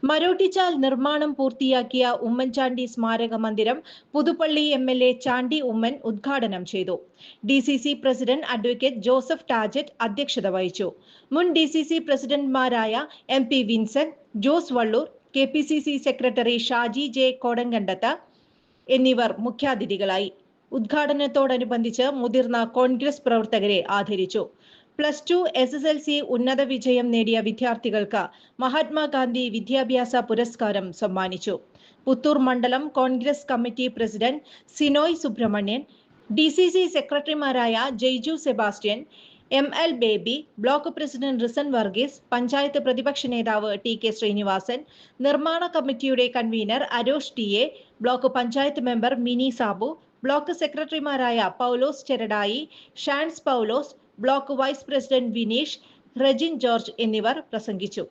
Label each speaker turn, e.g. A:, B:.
A: മരോട്ടിച്ചാൽ നിർമ്മാണം പൂർത്തിയാക്കിയ ഉമ്മൻചാണ്ടി സ്മാരക മന്ദിരം പുതുപ്പള്ളി എംഎൽഎ ചാണ്ടി ഉമ്മൻ ഉദ്ഘാടനം ചെയ്തു. DCC president advocate Joseph Tajet അധ്യക്ഷത വഹിച്ചു. മുൻ ഡിസിസി പ്രസിഡന്റുമാരായ MP. Vincent, Jose Vallur, KPCC secretary Shaji J Kodankandath എന്നിവർ മുഖ്യാതിഥികളായി. ഉദ്ഘാടനത്തോടനുബന്ധിച്ച് മുതിർന്ന കോൺഗ്രസ് പ്രവർത്തകരെ ആദരിച്ചു. +2 SSLC ഉന്നത വിജയം നേടിയ വിദ്യാർത്ഥികൾക്ക് മഹാത്മാഗാന്ധി വിദ്യാഭ്യാസ പുരസ്കാരം സമ്മാനിച്ചു. പുത്തൂർ മണ്ഡലം Congress committee president Sinoy Subramanian, DCC സെക്രട്ടറിമാരായ Jaiju Sebastian, ML Baby, block president Risan Varghese, panchayat പ്രതിപക്ഷ നേതാവ് TK ശ്രീനിവാസൻ, നിർമ്മാണ കമ്മിറ്റിയുടെ convener Arosh TA, block panchayat member Mini Sabu, block സെക്രട്ടറിമാരായ Paulose Cheradai, Shans Paulose, block vice president Vineesh, Rejin George എന്നിവർ പ്രസംഗിച്ചു.